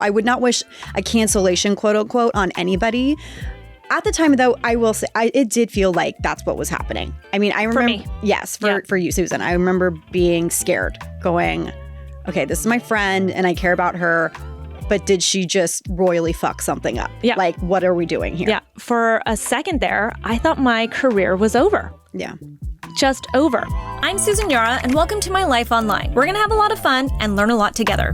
I would not wish a cancellation, quote unquote, on anybody. At the time, though, I will say it did feel like that's what was happening. I mean, I remember. For me. Yes, for you, Susan. I remember being scared, going, okay, this is my friend and I care about her, but did she just royally fuck something up? Yeah. Like, what are we doing here? Yeah. For a second there, I thought my career was over. Yeah. Just over. I'm Susan Yara, and welcome to My Life Online. We're going to have a lot of fun and learn a lot together.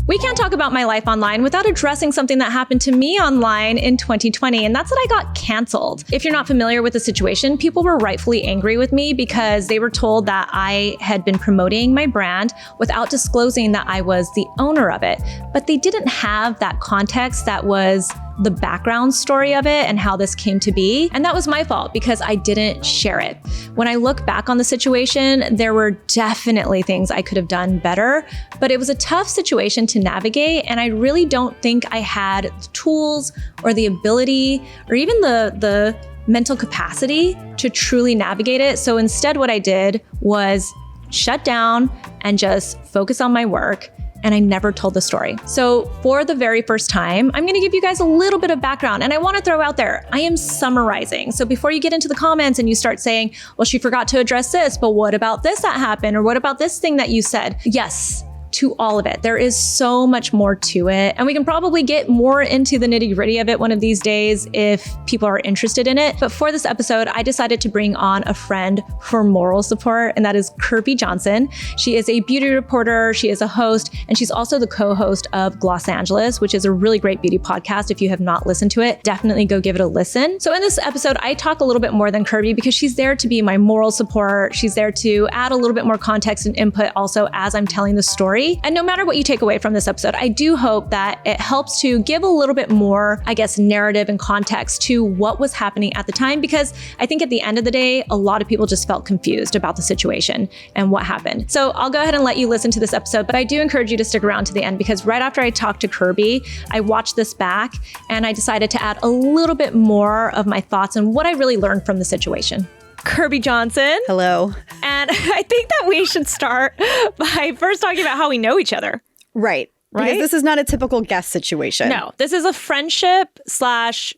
We can't talk about my life online without addressing something that happened to me online in 2020, and that's that I got canceled. If you're not familiar with the situation, people were rightfully angry with me because they were told that I had been promoting my brand without disclosing that I was the owner of it. But they didn't have that context that was the background story of it and how this came to be. And that was my fault because I didn't share it. When I look back on the situation, there were definitely things I could have done better, but it was a tough situation to navigate. And I really don't think I had the tools or the ability or even the mental capacity to truly navigate it. So instead, what I did was shut down and just focus on my work. And I never told the story. So for the very first time, I'm gonna give you guys a little bit of background. And I wanna throw out there, I am summarizing. So before you get into the comments and you start saying, well, she forgot to address this, but what about this that happened? Or what about this thing that you said? Yes, to all of it. There is so much more to it. And we can probably get more into the nitty-gritty of it one of these days if people are interested in it. But for this episode, I decided to bring on a friend for moral support, and that is Kirbie Johnson. She is a beauty reporter, she is a host, and she's also the co-host of Los Angeles, which is a really great beauty podcast. If you have not listened to it, definitely go give it a listen. So in this episode, I talk a little bit more than Kirbie because she's there to be my moral support. She's there to add a little bit more context and input also as I'm telling the story. And no matter what you take away from this episode, I do hope that it helps to give a little bit more, I guess, narrative and context to what was happening at the time, because I think at the end of the day, a lot of people just felt confused about the situation and what happened. So I'll go ahead and let you listen to this episode, but I do encourage you to stick around to the end because right after I talked to Kirbie, I watched this back and I decided to add a little bit more of my thoughts and what I really learned from the situation. Kirbie Johnson. Hello. And I think that we should start by first talking about how we know each other. Right. Because this is not a typical guest situation. No, this is a friendship slash...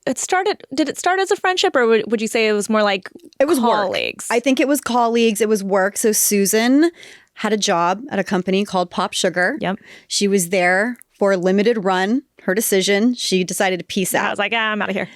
Did it start as a friendship or would you say it was more like it was colleagues? Work. I think it was colleagues. It was work. So Susan had a job at a company called Pop Sugar. Yep. She was there for a limited run. Her decision. She decided to peace out. I was like, I'm out of here.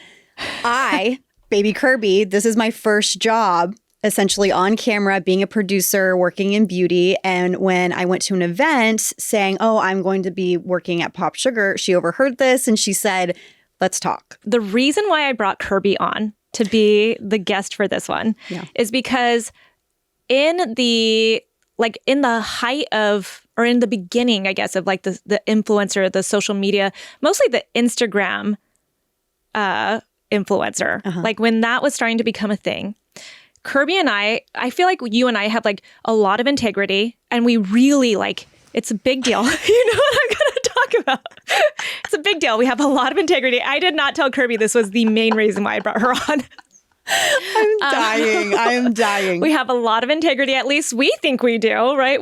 Baby Kirbie, this is my first job, essentially on camera, being a producer, working in beauty. And when I went to an event saying, oh, I'm going to be working at Pop Sugar, she overheard this and she said, let's talk. The reason why I brought Kirbie on to be the guest for this one is because in the height of, or in the beginning, I guess, of like the influencer, the social media, mostly the Instagram influencer, like when that was starting to become a thing, Kirbie and I feel like you and I have like a lot of integrity and we really like, it's a big deal. You know what I'm going to talk about? It's a big deal. We have a lot of integrity. I did not tell Kirbie this was the main reason why I brought her on. I'm dying. I am dying. We have a lot of integrity. At least we think we do, right?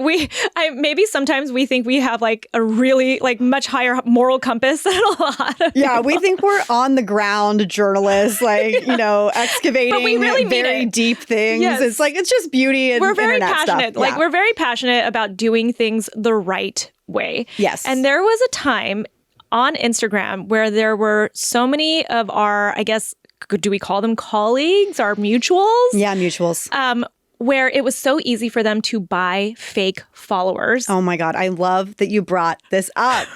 Maybe sometimes we think we have like a really like much higher moral compass than a lot of people. We think we're on the ground journalists, like, you know, excavating but we really very deep things. Yes. It's like, it's just beauty and we're very internet passionate. stuff. Like we're very passionate about doing things the right way. Yes. And there was a time on Instagram where there were so many of our, I guess, do we call them colleagues, our mutuals? Yeah, mutuals. Where it was so easy for them to buy fake followers. Oh my God. I love that you brought this up.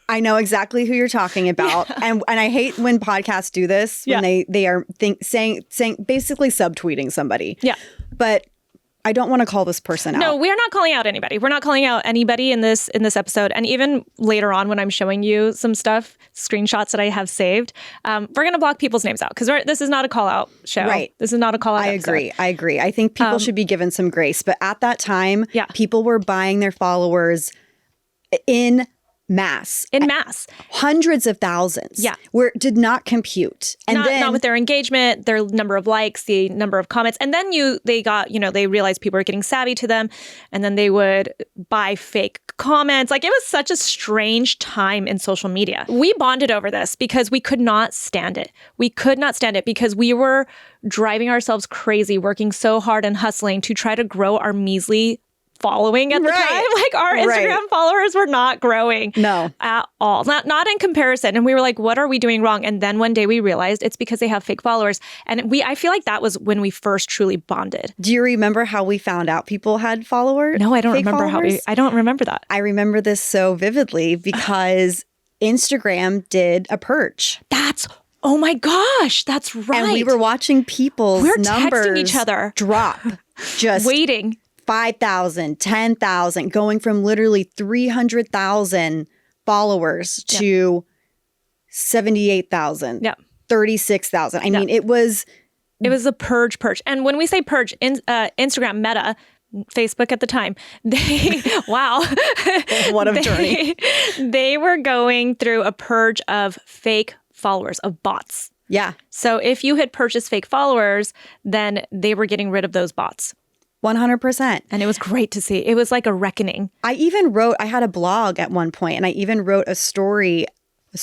I know exactly who you're talking about. Yeah. And I hate when podcasts do this, when they are saying basically subtweeting somebody. Yeah. But I don't want to call this person out. No, we're not calling out anybody. We're not calling out anybody in this episode. And even later on when I'm showing you some stuff, screenshots that I have saved, we're going to block people's names out because this is not a call out show. Right. This is not a call out episode. I agree. I think people should be given some grace. But at that time, people were buying their followers in mass. In mass. Hundreds of thousands. Yeah. Where it did not compute. And Not with their engagement, their number of likes, the number of comments. And then they realized people were getting savvy to them. And then they would buy fake comments. Like, it was such a strange time in social media. We bonded over this because we could not stand it. We could not stand it because we were driving ourselves crazy, working so hard and hustling to try to grow our measly following at the time. Like, our Instagram followers were not growing at all. Not in comparison. And we were like, what are we doing wrong? And then one day we realized it's because they have fake followers. And I feel like that was when we first truly bonded. Do you remember how we found out people had followers? No, I don't remember I don't remember that. I remember this so vividly because Instagram did a purge. Oh my gosh, that's right. And we were watching people's numbers texting each other. Drop. Just waiting. 5,000, 10,000, going from literally 300,000 followers to 78,000, 36,000. I mean, it was a purge. And when we say purge, Instagram, Meta, Facebook at the time, what a journey. They were going through a purge of fake followers, of bots. Yeah. So if you had purchased fake followers, then they were getting rid of those bots. 100%. And it was great to see. It was like a reckoning. I had a blog at one point, and I even wrote a story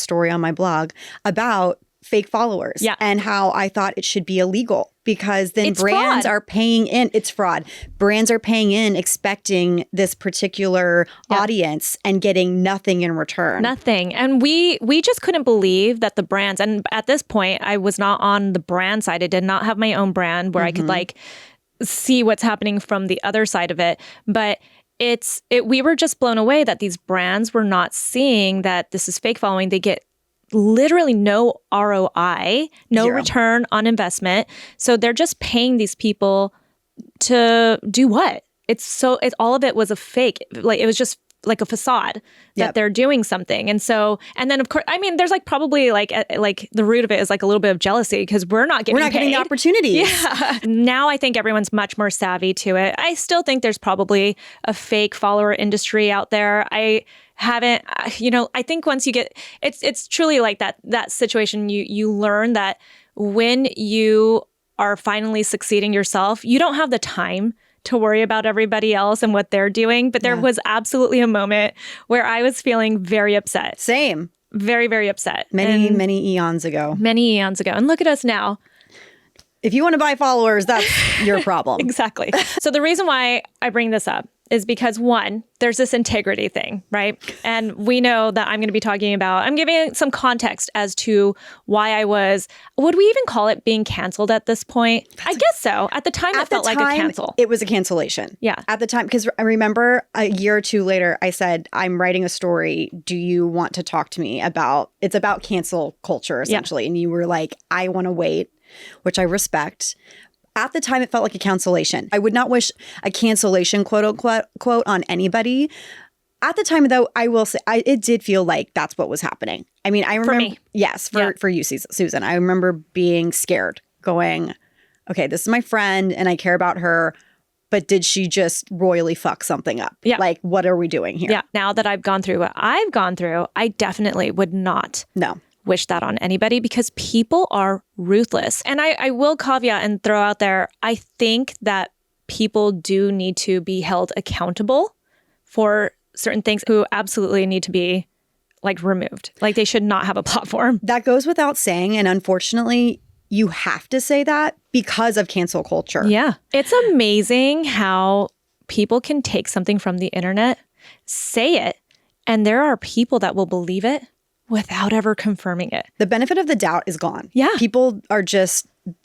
on my blog about fake followers and how I thought it should be illegal because then brands are paying in. It's fraud. Brands are paying in expecting this particular audience and getting nothing in return. Nothing. And we just couldn't believe that the brands, and at this point, I was not on the brand side. I did not have my own brand where I could see what's happening from the other side of it. But we were just blown away that these brands were not seeing that this is fake following. They get literally no ROI, no Zero. return on investment. So they're just paying these people to do what? All of it was a fake. Like, it was just like a facade that they're doing something. And then of course, I mean, there's probably the root of it is a little bit of jealousy because we're not getting the opportunities. Yeah. Now I think everyone's much more savvy to it. I still think there's probably a fake follower industry out there. I think once you get, it's truly like that situation, you learn that when you are finally succeeding yourself, you don't have the time to worry about everybody else and what they're doing. But there was absolutely a moment where I was feeling very upset. Same. Very, very upset. Many eons ago. Many eons ago. And look at us now. If you want to buy followers, that's your problem. Exactly. So the reason why I bring this up is because, one, there's this integrity thing, right? And we know that I'm giving some context as to why would we even call it being canceled at this point? I guess so. At the time, it felt like a cancel. It was a cancellation. Yeah. At the time, because I remember a year or two later, I said, I'm writing a story. Do you want to talk to me it's about cancel culture, essentially. Yeah. And you were like, I want to wait, which I respect. At the time, it felt like a cancellation. I would not wish a cancellation, quote unquote, on anybody. At the time, though, I will say it did feel like that's what was happening. I mean, I remember. For me. Yes, for you, Susan. I remember being scared, going, okay, this is my friend and I care about her, but did she just royally fuck something up? Yeah. Like, what are we doing here? Yeah. Now that I've gone through what I've gone through, I definitely would not. No. Wish that on anybody because people are ruthless. And I will caveat and throw out there, I think that people do need to be held accountable for certain things who absolutely need to be removed. They should not have a platform. That goes without saying. And unfortunately, you have to say that because of cancel culture. Yeah. It's amazing how people can take something from the internet, say it, and there are people that will believe it without ever confirming it. The benefit of the doubt is gone. Yeah. People are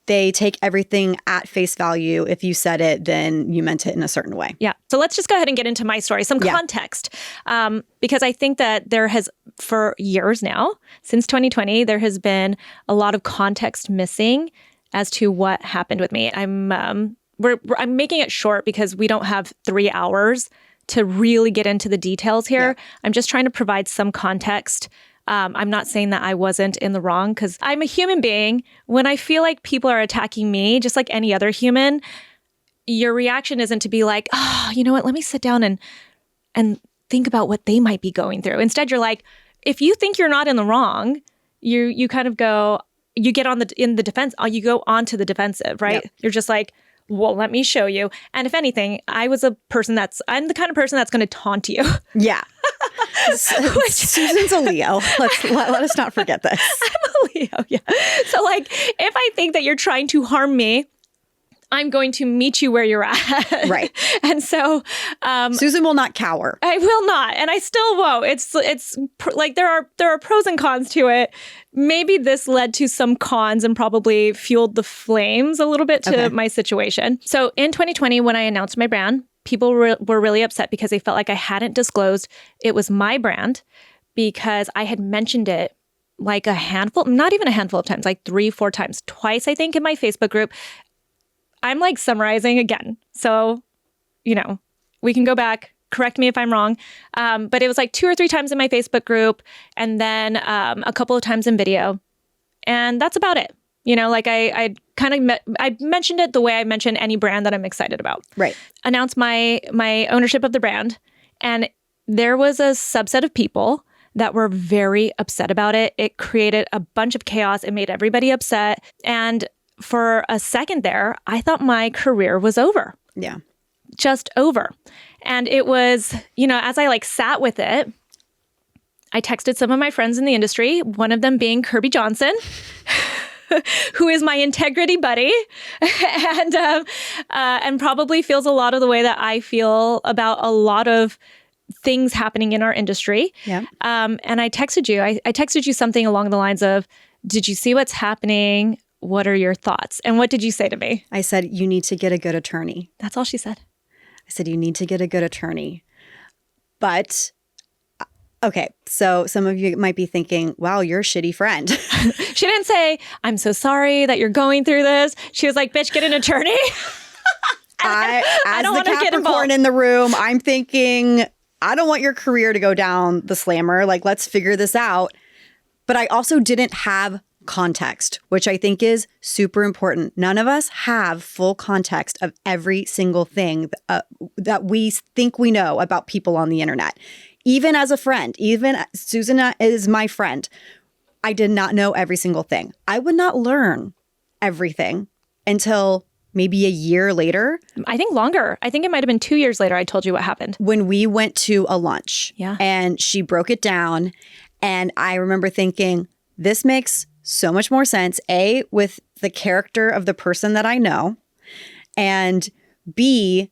they take everything at face value. If you said it, then you meant it in a certain way. Yeah. So let's just go ahead and get into my story, some context. Because I think that there has, for years now, since 2020, there has been a lot of context missing as to what happened with me. I'm making it short because we don't have 3 hours to really get into the details here. Yeah. I'm just trying to provide some context. I'm not saying that I wasn't in the wrong because I'm a human being. When I feel like people are attacking me, just like any other human, your reaction isn't to be like, oh, you know what? Let me sit down and think about what they might be going through. Instead, you're like, if you think you're not in the wrong, you kind of go, you get in the defense, you go onto the defensive, right? Yep. You're just like, well, let me show you. And if anything, I'm the kind of person that's going to taunt you. Yeah. Susan's a Leo. Let us not forget this. I'm a Leo, yeah. So like, if I think that you're trying to harm me, I'm going to meet you where you're at. Right. And so Susan will not cower. I will not. And I still won't. It's like there are pros and cons to it. Maybe this led to some cons and probably fueled the flames a little bit to my situation. So in 2020, when I announced my brand, people were really upset because they felt like I hadn't disclosed it was my brand because I had mentioned it like not even a handful of times, like 3-4 times, twice, I think, in my Facebook group. I'm like summarizing again. So, we can go back, correct me if I'm wrong. But it was like 2 or 3 times in my Facebook group and then a couple of times in video. And that's about it. Like I mentioned it the way I mention any brand that I'm excited about. Right. Announced my ownership of the brand. And there was a subset of people that were very upset about it. It created a bunch of chaos. It made everybody upset. And for a second there, I thought my career was over. Yeah. Just over. And it was, as I like sat with it, I texted some of my friends in the industry, one of them being Kirbie Johnson, who is my integrity buddy and probably feels a lot of the way that I feel about a lot of things happening in our industry. Yeah. And I texted you. I texted you something along the lines of, did you see what's happening? What are your thoughts? And what did you say to me? I said, you need to get a good attorney. That's all she said. I said, you need to get a good attorney. But, okay, so some of you might be thinking, wow, you're a shitty friend. She didn't say, I'm so sorry that you're going through this. She was like, bitch, get an attorney. As the Capricorn in the room, I'm thinking, I don't want your career to go down the slammer. Like, let's figure this out. But I also didn't have context, which I think is super important. None of us have full context of every single thing that we think we know about people on the internet. Even as a friend, even Susan is my friend, I did not know every single thing. I would not learn everything until maybe a year later. I think longer. I think it might have been 2 years later I told you what happened. When we went to a lunch. Yeah. And she broke it down. And I remember thinking, this makes so much more sense, A, with the character of the person that I know, and B,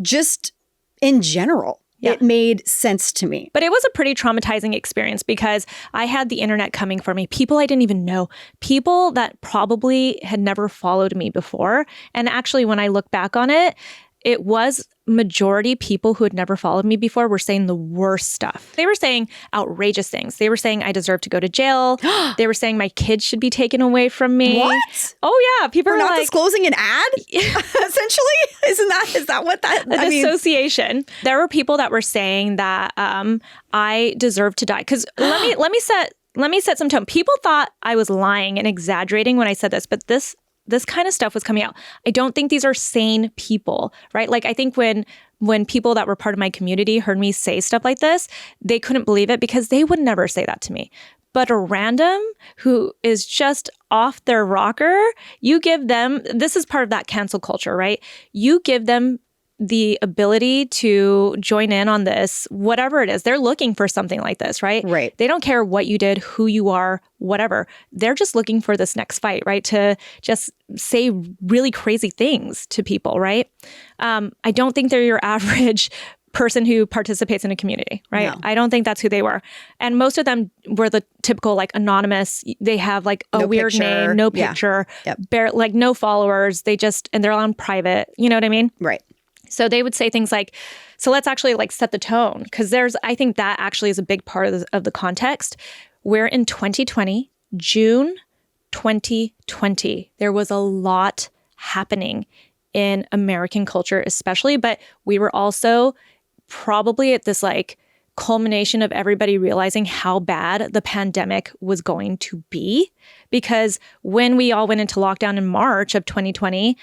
just in general. Yeah. It made sense to me. But it was a pretty traumatizing experience because I had the internet coming for me. People I didn't even know. People that probably had never followed me before. And actually, when I look back on it, it was majority people who had never followed me before were saying the worst stuff. They were saying outrageous things. They were saying I deserve to go to jail. They were saying my kids should be taken away from me. What? Oh yeah, people are not like, disclosing an ad. Essentially, is that what that? Association. There were people that were saying that I deserve to die because let me set some tone. People thought I was lying and exaggerating when I said this, but this kind of stuff was coming out. I don't think these are sane people, right? Like I think when people that were part of my community heard me say stuff like this, they couldn't believe it because they would never say that to me. But a random who is just off their rocker, you give them, this is part of that cancel culture, right? You give them the ability to join in on this, whatever it is. They're looking for something like this, right? Right. They don't care what you did, who you are, whatever. They're just looking for this next fight, right? To just say really crazy things to people, right? I don't think they're your average person who participates in a community, right? No. I don't think that's who they were. And most of them were the typical like anonymous. They have like a weird name, no picture, like no followers. And they're on private. You know what I mean? Right. So they would say things like, so let's actually like set the tone. Because I think that actually is a big part of the context. We're in 2020, June 2020. There was a lot happening in American culture especially, but we were also probably at this like culmination of everybody realizing how bad the pandemic was going to be. Because when we all went into lockdown in March of 2020,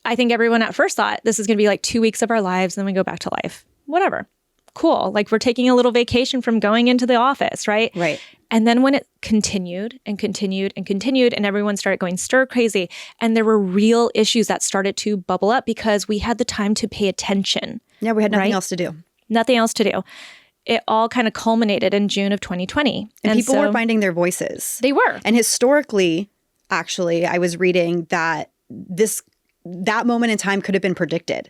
I think everyone at first thought this is going to be like 2 weeks of our lives and then we go back to life. Whatever. cool. Like we're taking a little vacation from going into the office, right? Right. And then when it continued and continued and continued and everyone started going stir crazy and there were real issues that started to bubble up because we had the time to pay attention. Yeah, we had nothing right? else to do. Nothing else to do. It all kind of culminated in June of 2020. And people were finding their voices. They were. And historically, actually, I was reading that that moment in time could have been predicted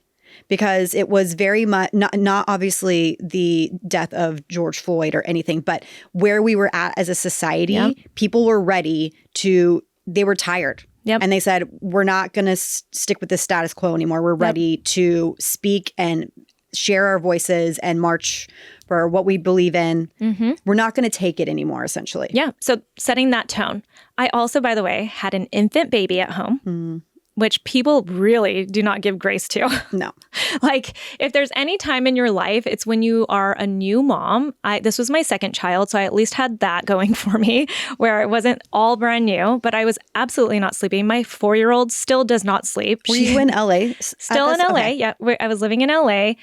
because it was very much not obviously the death of George Floyd or anything, but where we were at as a society, people were ready they were tired. Yep. And they said, we're not going to stick with the status quo anymore. We're ready to speak and share our voices and march for what we believe in. Mm-hmm. We're not going to take it anymore, essentially. Yeah. So setting that tone. I also, by the way, had an infant baby at home, which people really do not give grace to. No. Like if there's any time in your life, it's when you are a new mom. This was my second child, so I at least had that going for me where it wasn't all brand new, but I was absolutely not sleeping. My 4-year-old still does not sleep. Were you in LA? Still in LA. Okay. Yeah. I was living in LA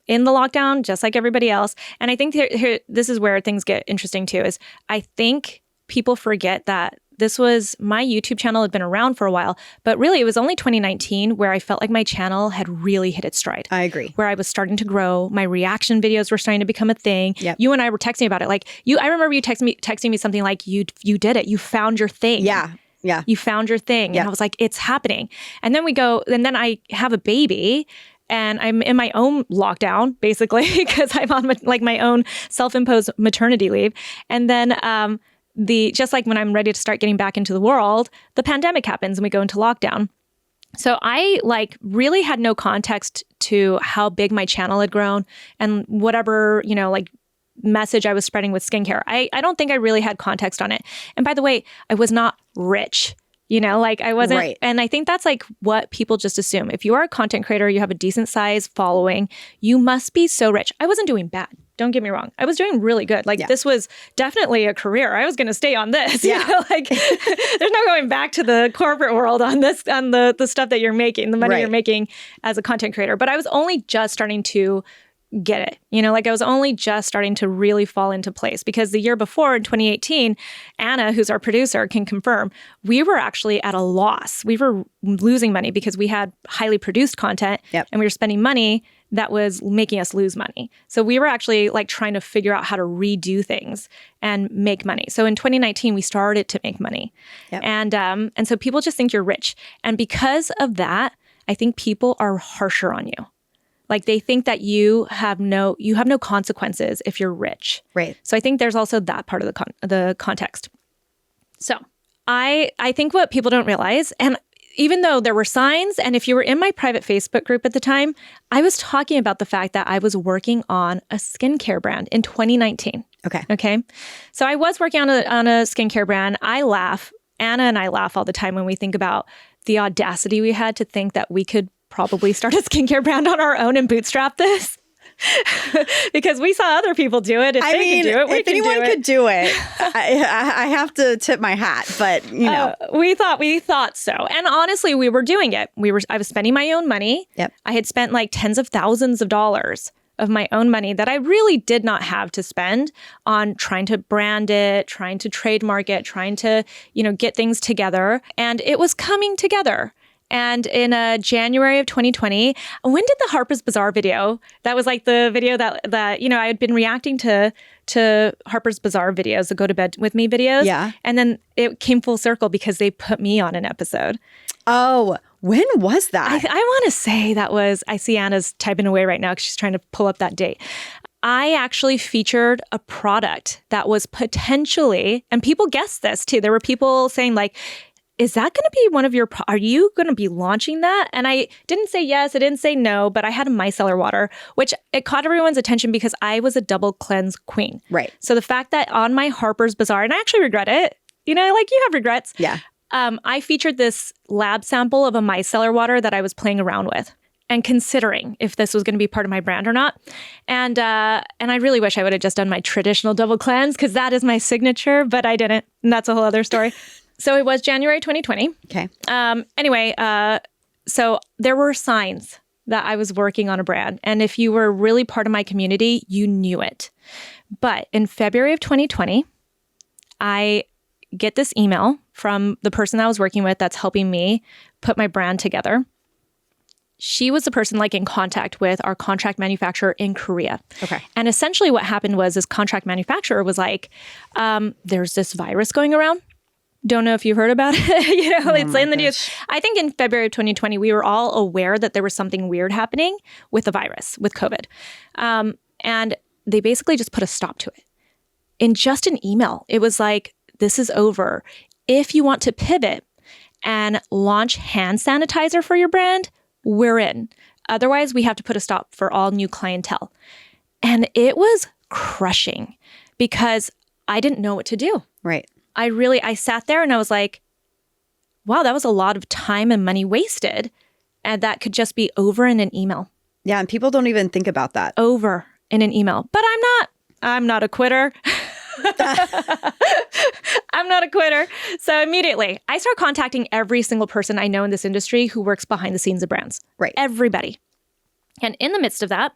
in the lockdown, just like everybody else. And I think this is where things get interesting too, is I think people forget that my YouTube channel had been around for a while, but really it was only 2019 where I felt like my channel had really hit its stride. I agree. Where I was starting to grow. My reaction videos were starting to become a thing. Yep. You and I were texting about it. Like I remember you texting me something like, you did it. You found your thing. Yeah. Yeah. You found your thing. Yep. And I was like, it's happening. And then then I have a baby and I'm in my own lockdown basically because I'm on my own self-imposed maternity leave. And then, just like when I'm ready to start getting back into the world, the pandemic happens and we go into lockdown. So I really had no context to how big my channel had grown and whatever, message I was spreading with skincare. I don't think I really had context on it. And by the way, I was not rich. I wasn't, right. And I think that's what people just assume. If you are a content creator, you have a decent size following, you must be so rich. I wasn't doing bad. Don't get me wrong. I was doing really good. This was definitely a career. I was going to stay on this. Yeah. There's no going back to the corporate world on this, on the stuff that you're making, the money you're making as a content creator. But I was only just starting to get it. I was only just starting to really fall into place because the year before in 2018, Anna, who's our producer, can confirm, we were actually at a loss. We were losing money because we had highly produced content and we were spending money that was making us lose money. So we were actually trying to figure out how to redo things and make money. So in 2019, we started to make money. Yep. And so people just think you're rich. And because of that, I think people are harsher on you. They think that you have no consequences if you're rich. Right. So I think there's also that part of the context. So I think what people don't realize, and even though there were signs, and if you were in my private Facebook group at the time, I was talking about the fact that I was working on a skincare brand in 2019. Okay. So I was working on a skincare brand. I laugh. Anna and I laugh all the time when we think about the audacity we had to think that we could probably start a skincare brand on our own and bootstrap this. Because we saw other people do it. If they could do it, we if anyone could do it, I have to tip my hat. But we thought so. And honestly, we were doing it. I was spending my own money. Yep. I had spent tens of thousands of dollars of my own money that I really did not have to spend on trying to brand it, trying to trademark it, trying to get things together. And it was coming together. And in January of 2020, when did the Harper's Bazaar video? That was the video that I had been reacting to Harper's Bazaar videos, the Go to Bed With Me videos. Yeah. And then it came full circle because they put me on an episode. Oh, when was that? I want to say that was, I see Anna's typing away right now because she's trying to pull up that date. I actually featured a product that was potentially, and people guessed this too. There were people saying is that going to be one of your, are you going to be launching that? And I didn't say yes, I didn't say no, but I had a micellar water, which it caught everyone's attention because I was a double cleanse queen. Right. So the fact that on my Harper's Bazaar, and I actually regret it, you have regrets. Yeah. I featured this lab sample of a micellar water that I was playing around with and considering if this was going to be part of my brand or not. And I really wish I would have just done my traditional double cleanse because that is my signature, but I didn't. And that's a whole other story. So it was January 2020. Okay. Anyway, so there were signs that I was working on a brand. And if you were really part of my community, you knew it. But in February of 2020, I get this email from the person that I was working with that's helping me put my brand together. She was the person like in contact with our contract manufacturer in Korea. Okay. And essentially what happened was this contract manufacturer was like, there's this virus going around. Don't know if you've heard about it. It's in the news. I think in February of 2020, we were all aware that there was something weird happening with the virus, with COVID. And they basically just put a stop to it. In just an email, it was like, this is over. If you want to pivot and launch hand sanitizer for your brand, we're in. Otherwise, we have to put a stop for all new clientele. And it was crushing because I didn't know what to do. Right. I sat there and I was like, wow, that was a lot of time and money wasted. And that could just be over in an email. Yeah. And people don't even think about that. Over in an email. But I'm not a quitter. I'm not a quitter. So immediately I start contacting every single person I know in this industry who works behind the scenes of brands. Right. Everybody. And in the midst of that,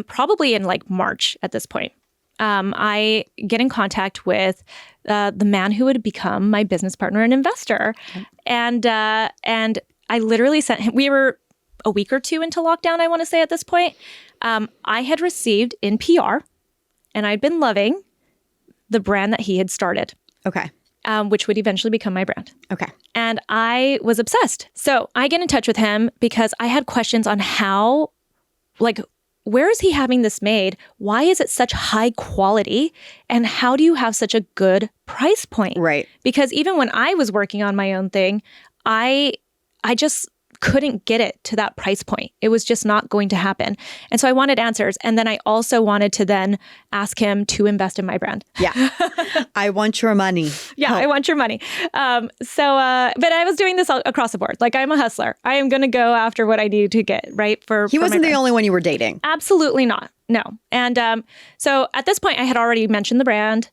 probably in like March at this point, I get in contact with the man who would become my business partner and investor. Okay. And I literally sent him, we were a week or two into lockdown, I want to say at this point. I had received in PR, and I'd been loving the brand that he had started. Okay. Which would eventually become my brand. Okay. And I was obsessed. So I get in touch with him because I had questions on how, like, where is he having this made? Why is it such high quality? And how do you have such a good price point? Right. Because even when I was working on my own thing, I just couldn't get it to that price point. It was just not going to happen. And so I wanted answers. And then I also wanted to then ask him to invest in my brand. Yeah. I want your money. Yeah, I want your money. But I was doing this across the board. Like, I'm a hustler. I am going to go after what I need to get, right? He wasn't the only one you were dating. Absolutely not. No. And so at this point, I had already mentioned the brand,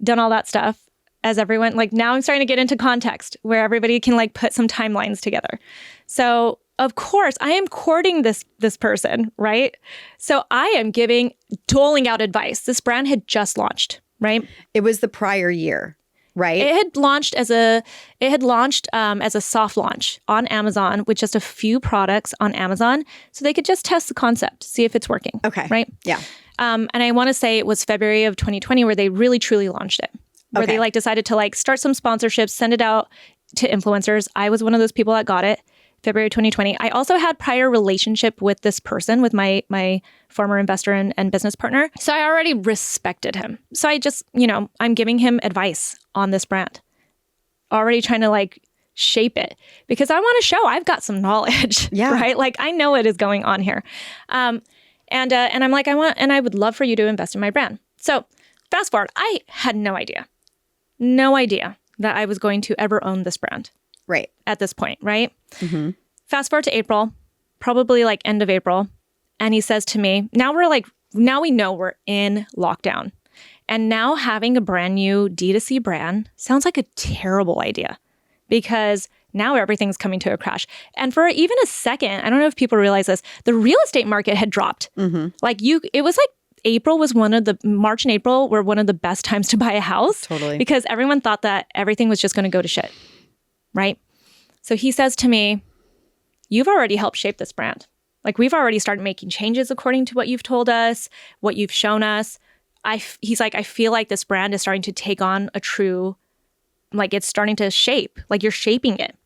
done all that stuff. As everyone, like, now I'm starting to get into context where everybody can like put some timelines together. So of course I am courting this person, right? So I am doling out advice. This brand had just launched, right? It was the prior year, right? It had launched as a soft launch on Amazon with just a few products on Amazon, so they could just test the concept, see if it's working. Okay. Right? Yeah. And I want to say it was February of 2020 where they really truly launched it. Where they like decided to like start some sponsorships, send it out to influencers. I was one of those people that got it, February 2020. I also had prior relationship with this person, with my former investor and business partner. So I already respected him. So I just, I'm giving him advice on this brand. Already trying to like shape it because I want to show I've got some knowledge, right? Like, I know what is going on here. And I'm like, I would love for you to invest in my brand. So fast forward, I had no idea that I was going to ever own this brand. Right. At this point, right? Mm-hmm. Fast forward to April, probably like end of April. And he says to me, now we know we're in lockdown. And now having a brand new D2C brand sounds like a terrible idea because now everything's coming to a crash. And for even a second, I don't know if people realize this, the real estate market had dropped. Mm-hmm. It was like March and April were one of the best times to buy a house. Totally. Because everyone thought that everything was just going to go to shit. Right? So he says to me, you've already helped shape this brand. Like, we've already started making changes according to what you've told us, what you've shown us. He's like, I feel like this brand is starting to take on a true, like, it's starting to shape, like you're shaping it.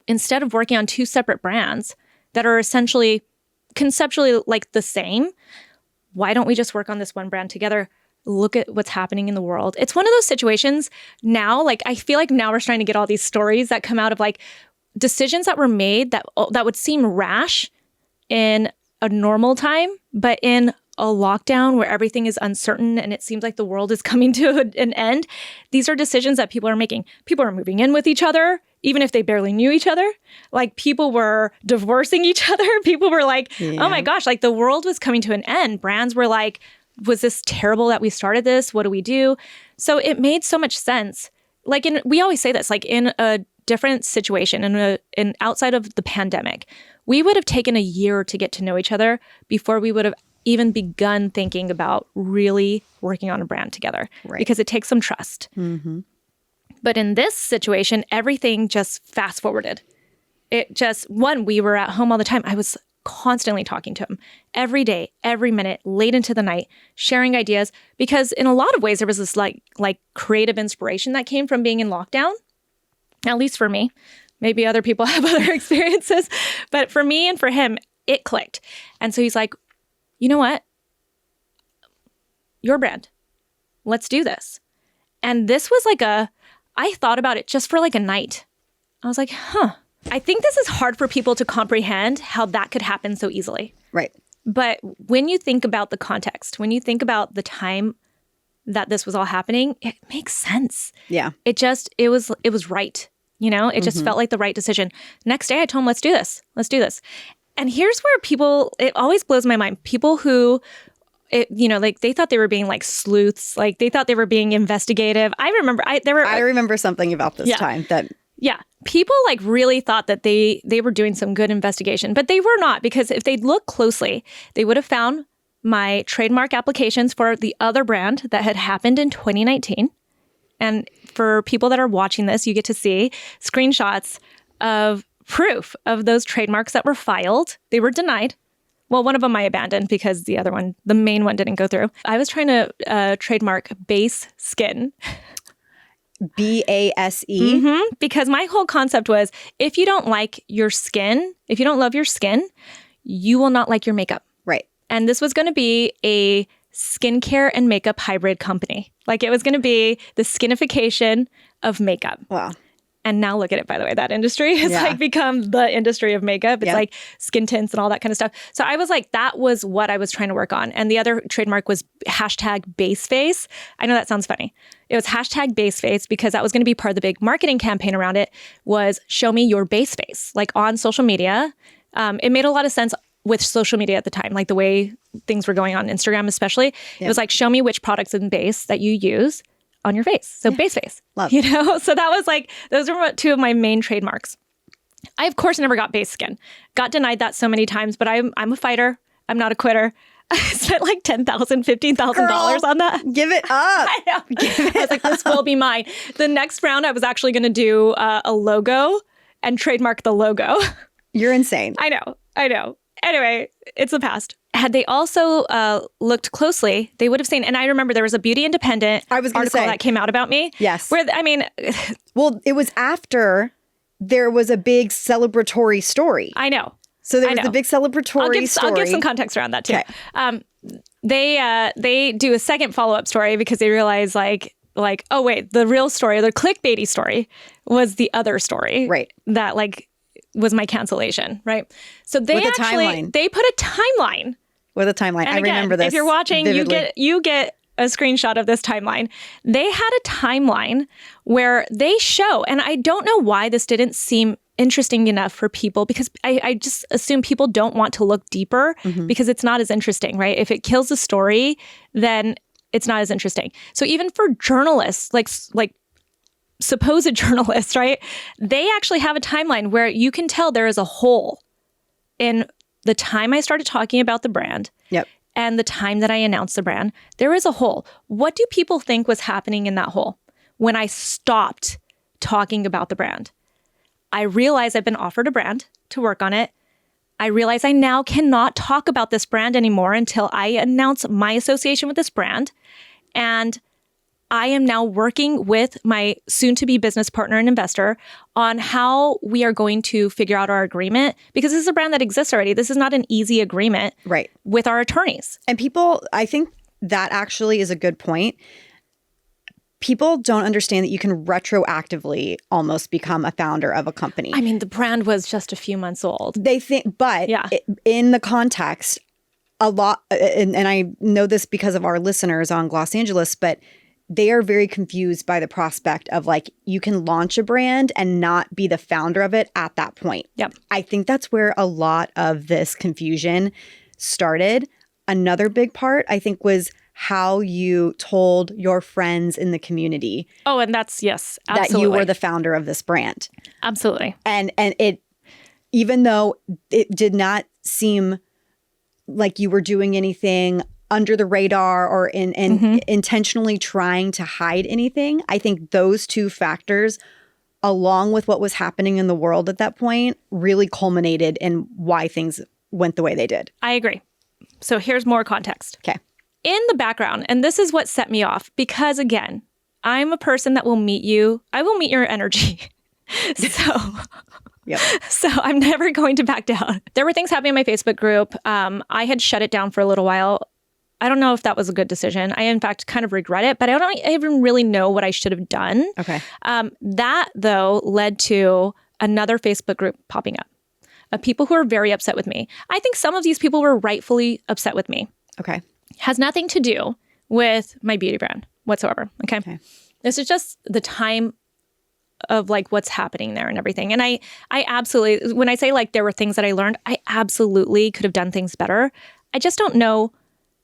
Instead of working on two separate brands that are essentially conceptually like the same, why don't we just work on this one brand together? Look at what's happening in the world. It's one of those situations now, like, I feel like now we're starting to get all these stories that come out of like decisions that were made that would seem rash in a normal time, but in a lockdown where everything is uncertain and it seems like the world is coming to an end. These are decisions that people are making. People are moving in with each other, even if they barely knew each other. Like, people were divorcing each other. People were like, oh my gosh, like the world was coming to an end. Brands were like, was this terrible that we started this? What do we do? So it made so much sense. Like, we always say this, like in a different situation in outside of the pandemic, we would have taken a year to get to know each other before we would have even begun thinking about really working on a brand together, because it takes some trust. Mm-hmm. But in this situation, everything just fast forwarded. We were at home all the time. I was constantly talking to him every day, every minute, late into the night, sharing ideas, because in a lot of ways there was this like creative inspiration that came from being in lockdown, at least for me. Maybe other people have other experiences, but for me and for him, it clicked. And so he's like, you know what? Your brand. Let's do this. And this was I thought about it just for like a night. I was like, I think this is hard for people to comprehend how that could happen so easily. Right. But when you think about the context, when you think about the time that this was all happening, it makes sense. Yeah. It was right. It just felt like the right decision. Next day I told him, let's do this. Let's do this. And here's where it always blows my mind. People who, they thought they were being like sleuths. Like they thought they were being investigative. I remember something about this time that. Yeah. People like really thought that they were doing some good investigation, but they were not, because if they'd looked closely, they would have found my trademark applications for the other brand that had happened in 2019. And for people that are watching this, you get to see screenshots of proof of those trademarks that were filed. They were denied. Well, one of them I abandoned because the other one, the main one, didn't go through. I was trying to trademark base skin. BASE? Mm-hmm. Because my whole concept was, if you don't like your skin, if you don't love your skin, you will not like your makeup. Right. And this was going to be a skincare and makeup hybrid company. Like it was going to be the skinification of makeup. Wow. And now look at it, by the way, that industry has like become the industry of makeup. It's like skin tints and all that kind of stuff. So I was like, that was what I was trying to work on. And the other trademark was #baseface. I know that sounds funny. It was #baseface because that was going to be part of the big marketing campaign around it, was show me your base face, like on social media. It made a lot of sense with social media at the time, like the way things were going on Instagram especially. It was like, show me which products in base that you use on your face. So base face, Love. So that was like, those were two of my main trademarks. I, of course, never got base skin. Got denied that so many times, but I'm a fighter. I'm not a quitter. I spent like $10,000, $15,000 on that. Give it up. I know. I was like, this will be mine. The next round, I was actually going to do a logo and trademark the logo. You're insane. I know. Anyway, it's the past. Had they also looked closely, they would have seen, and I remember there was a Beauty Independent article that came out about me. Yes. Where, well, it was after there was a big celebratory story. I know. So there was a big celebratory story. I'll give some context around that too. Okay. They do a second follow-up story because they realize like, oh wait, the real story, the clickbaity story was the other story. Right. That was my cancellation, right? So they put a timeline. With a timeline. And I remember this. If you're watching, vividly. you get a screenshot of this timeline. They had a timeline where they show, and I don't know why this didn't seem interesting enough for people, because I just assume people don't want to look deeper because it's not as interesting, right? If it kills the story, then it's not as interesting. So even for journalists, like supposed journalists, right? They actually have a timeline where you can tell there is a hole in the time I started talking about the brand and the time that I announced the brand. There is a hole. What do people think was happening in that hole? When I stopped talking about the brand, I realized I've been offered a brand to work on it. I realize I now cannot talk about this brand anymore until I announce my association with this brand. And I am now working with my soon-to-be business partner and investor on how we are going to figure out our agreement, because this is a brand that exists already. This is not an easy agreement with our attorneys. And people, I think that actually is a good point. People don't understand that you can retroactively almost become a founder of a company. I mean, the brand was just a few months old. They think, but in the context, a lot, and I know this because of our listeners on Los Angeles, but they are very confused by the prospect of like, you can launch a brand and not be the founder of it at that point. Yep. I think that's where a lot of this confusion started. Another big part, I think, was how you told your friends in the community. Oh, and that's, yes, absolutely. That you were the founder of this brand. Absolutely. And it, even though it did not seem like you were doing anything under the radar or intentionally trying to hide anything, I think those two factors, along with what was happening in the world at that point, really culminated in why things went the way they did. I agree. So here's more context. Okay. In the background, and this is what set me off, because again, I'm a person that will meet you. I will meet your energy. Yep. So I'm never going to back down. There were things happening in my Facebook group. I had shut it down for a little while. I don't know if that was a good decision. I, in fact, kind of regret it, but I don't even really know what I should have done. Okay. That, though, led to another Facebook group popping up of people who are very upset with me. I think some of these people were rightfully upset with me. Okay. Has nothing to do with my beauty brand whatsoever. Okay. This is just the time of like what's happening there and everything. And I absolutely, when I say like there were things that I learned, I absolutely could have done things better. I just don't know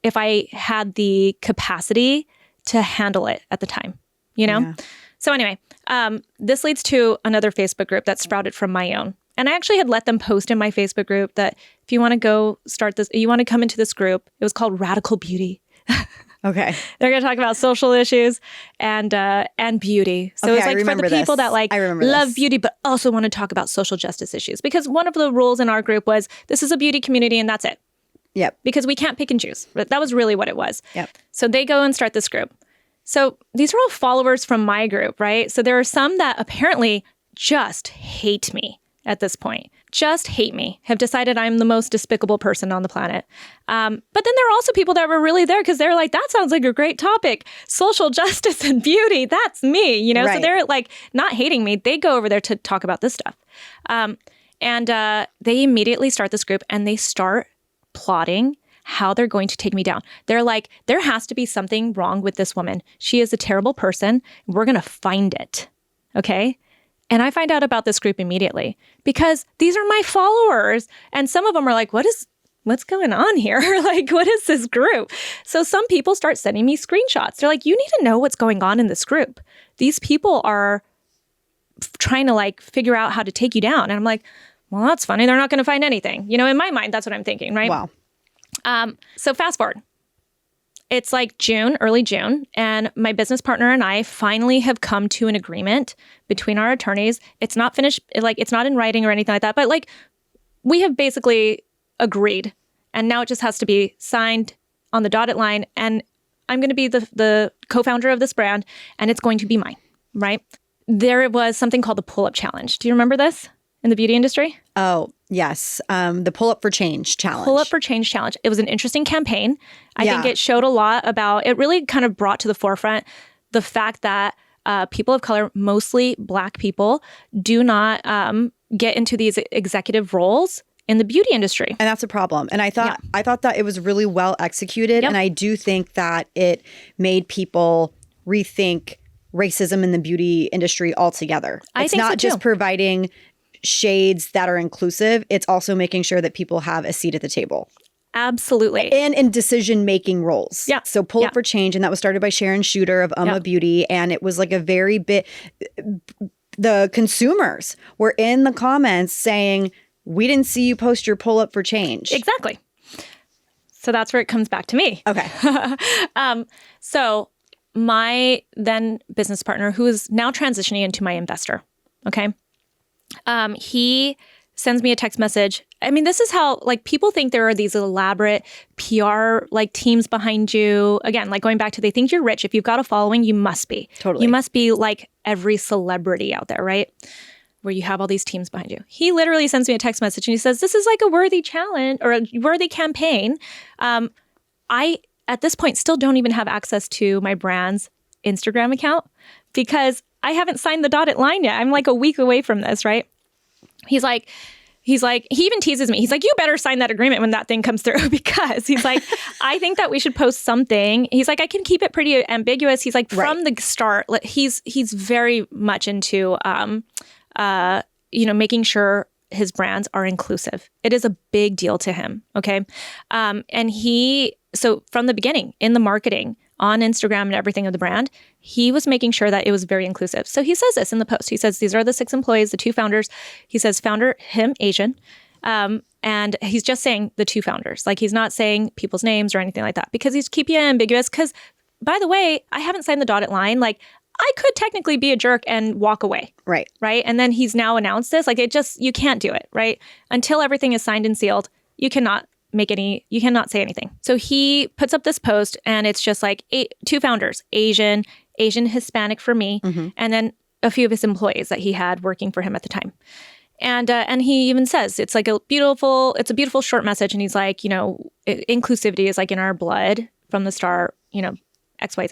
if I had the capacity to handle it at the time, you know? Yeah. So anyway, this leads to another Facebook group that sprouted from my own. And I actually had let them post in my Facebook group that if you want to go start this, you want to come into this group, it was called Radical Beauty. Okay. They're going to talk about social issues and beauty. So it's like for the people that like love beauty, but also want to talk about social justice issues. Because one of the rules in our group was this is a beauty community and that's it. Yep. Because we can't pick and choose. That was really what it was. Yep. So they go and start this group. So these are all followers from my group, right? So there are some that apparently just hate me at this point. Just hate me, have decided I'm the most despicable person on the planet. But then there are also people that were really there because they're like, that sounds like a great topic. Social justice and beauty, that's me, you know? Right. So they're like not hating me. They go over there to talk about this stuff. And they immediately start this group and they start plotting how they're going to take me down. They're like, there has to be something wrong with this woman. She is a terrible person. We're going to find it. Okay? And I find out about this group immediately because these are my followers. And some of them are like, what's going on here? Like, what is this group? So some people start sending me screenshots. They're like, you need to know what's going on in this group. These people are trying to like figure out how to take you down. And I'm like, well, that's funny. They're not going to find anything. You know, in my mind, that's what I'm thinking, right? Wow. So fast forward. It's like June, early June, and my business partner and I finally have come to an agreement between our attorneys. It's not finished, like it's not in writing or anything like that, but like we have basically agreed. And now it just has to be signed on the dotted line. And I'm going to be the co-founder of this brand, and it's going to be mine, right? There was something called the pull-up challenge. Do you remember this in the beauty industry? Oh, yes. The Pull Up for Change challenge. Pull Up for Change challenge. It was an interesting campaign. I think it showed a lot about, it really kind of brought to the forefront the fact that people of color, mostly Black people, do not get into these executive roles in the beauty industry. And that's a problem. And I thought that it was really well executed. Yep. And I do think that it made people rethink racism in the beauty industry altogether. It's not just providing shades that are inclusive. It's also making sure that people have a seat at the table. Absolutely. And in decision-making roles. Yeah. So Pull Up for Change, and that was started by Sharon Shooter of Beauty. And it was like a very bit, the consumers were in the comments saying, we didn't see you post your Pull Up for Change. Exactly. So that's where it comes back to me. Okay. So my then business partner, who is now transitioning into my investor, okay? He sends me a text message. I mean, this is how, like, people think there are these elaborate PR, like, teams behind you. Again, like, going back to they think you're rich. If you've got a following, you must be. Totally. You must be like every celebrity out there, right? Where you have all these teams behind you. He literally sends me a text message and he says, this is like a worthy challenge or a worthy campaign. I, at this point, still don't even have access to my brand's Instagram account because I haven't signed the dotted line yet. I'm like a week away from this, right? He's like, he even teases me. He's like, you better sign that agreement when that thing comes through because he's like, I think that we should post something. He's like, I can keep it pretty ambiguous. He's like, from the start, he's very much into, making sure his brands are inclusive. It is a big deal to him. Okay. And he so from the beginning, in the marketing, on Instagram and everything of the brand, he was making sure that it was very inclusive. So he says this in the post. He says, these are the 6 employees, the 2 founders. He says founder, him, Asian. And he's just saying the 2 founders. Like, he's not saying people's names or anything like that, because he's keeping it ambiguous. Because, by the way, I haven't signed the dotted line. Like, I could technically be a jerk and walk away. Right. Right. And then he's now announced this. Like, you can't do it. Right. Until everything is signed and sealed, you cannot say anything. So he puts up this post, and it's just like 2 founders, Asian, Hispanic for me, and then a few of his employees that he had working for him at the time. And he even says it's a beautiful short message. And he's like, inclusivity is like in our blood from the start, XYZ.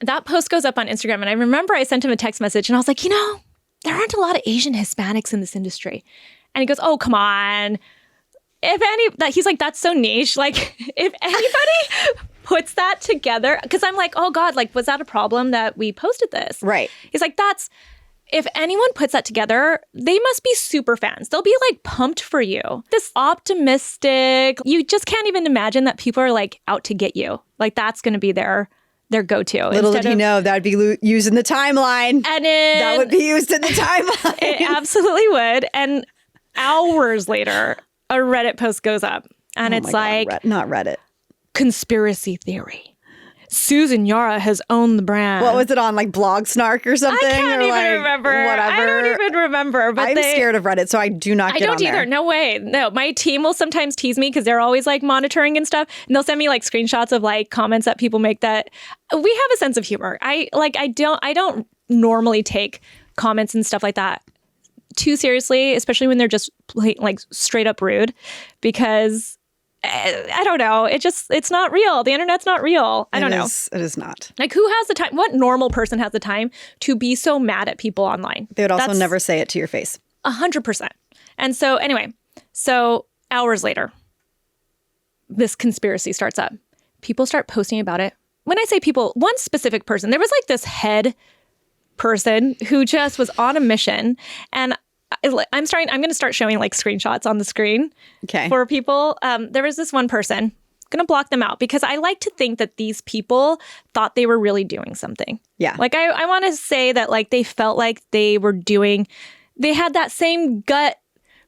That post goes up on Instagram. And I remember I sent him a text message, and I was like, there aren't a lot of Asian Hispanics in this industry. And he goes, oh, come on. He's like, that's so niche. Like, if anybody puts that together, because I'm like, oh God, like, was that a problem that we posted this? Right. He's like, if anyone puts that together, they must be super fans. They'll be like pumped for you. This optimistic, you just can't even imagine that people are like out to get you. Like, that's going to be their go-to. Little did he know that would be used in the timeline. And that would be used in the timeline. It absolutely would. And hours later, a Reddit post goes up, and it's like, not Reddit. Conspiracy theory. Susan Yara has owned the brand. What was it on, like Blog Snark or something? I can't even remember. Whatever. I don't even remember. But I'm scared of Reddit, so I do not get on there. I don't either. No way. No, my team will sometimes tease me because they're always like monitoring and stuff, and they'll send me like screenshots of like comments that people make that we have a sense of humor. I don't normally take comments and stuff like that too seriously, especially when they're just like straight up rude, because I don't know. It's not real. The internet's not real. I don't know. It is not. Like, who has the time? What normal person has the time to be so mad at people online? They would also never say it to your face. 100%. And so anyway, hours later, this conspiracy starts up. People start posting about it. When I say people, one specific person, there was like this head person who just was on a mission. And I'm going to start showing like screenshots on the screen for people. There was this one person, I'm going to block them out because I like to think that these people thought they were really doing something. Yeah. Like I want to say that like they felt like they had that same gut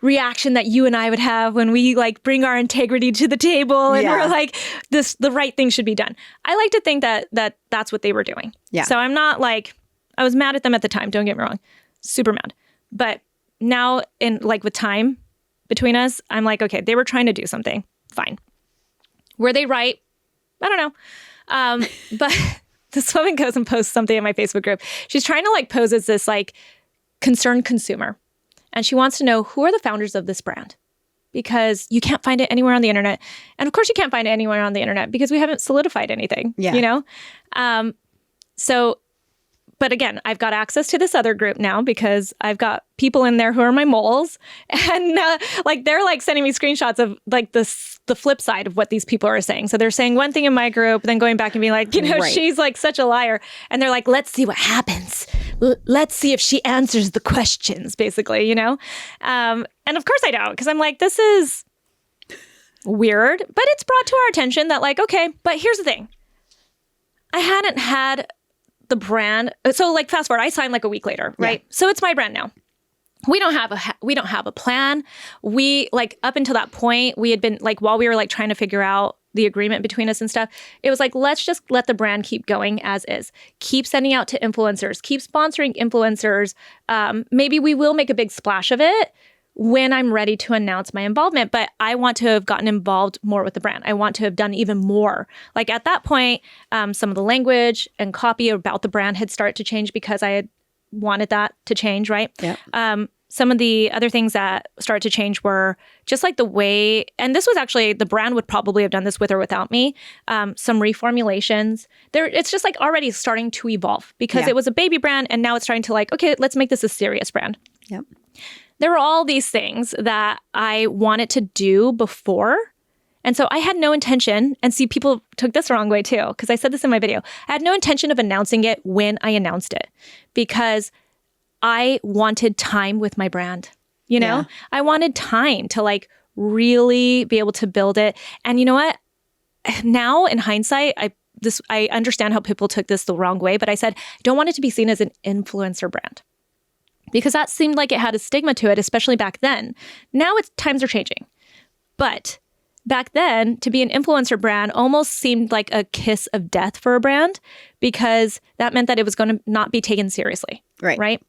reaction that you and I would have when we like bring our integrity to the table and we're like, the right thing should be done. I like to think that that's what they were doing. Yeah. So I'm not like, I was mad at them at the time. Don't get me wrong. Super mad. But now with time between us, I'm like, okay, they were trying to do something. Fine. Were they right? I don't know. But this woman goes and posts something in my Facebook group. She's trying to like pose as this like concerned consumer. And she wants to know, who are the founders of this brand? Because you can't find it anywhere on the internet. And of course you can't find it anywhere on the internet because we haven't solidified anything, But again, I've got access to this other group now because I've got people in there who are my moles, and they're like sending me screenshots of like the flip side of what these people are saying. So they're saying one thing in my group, then going back and being like, she's like such a liar, and they're like, let's see what happens. Let's see if she answers the questions, basically, And of course I don't, because I'm like, this is weird, but it's brought to our attention that like, okay, but here's the thing, I hadn't had the brand. So like fast forward, I signed like a week later, right? Yeah. So it's my brand now. We don't have a plan. We like up until that point, we had been like, while we were like trying to figure out the agreement between us and stuff, it was like, let's just let the brand keep going as is. Keep sending out to influencers, keep sponsoring influencers. Maybe we will make a big splash of it when I'm ready to announce my involvement, but I want to have gotten involved more with the brand. I want to have done even more. Like at that point, some of the language and copy about the brand had started to change because I had wanted that to change, right? Yeah. Some of the other things that started to change were just like the way, and this was actually, the brand would probably have done this with or without me, some reformulations. It's just like already starting to evolve because it was a baby brand and now it's starting to like, okay, let's make this a serious brand. Yep. There were all these things that I wanted to do before. And so I had no intention, and see, people took this the wrong way too, because I said this in my video. I had no intention of announcing it when I announced it because I wanted time with my brand. I wanted time to like really be able to build it. And you know what? now in hindsight, I understand how people took this the wrong way, but I said, I don't want it to be seen as an influencer brand because that seemed like it had a stigma to it, especially back then. Now times are changing. But back then, to be an influencer brand almost seemed like a kiss of death for a brand because that meant that it was going to not be taken seriously. Right.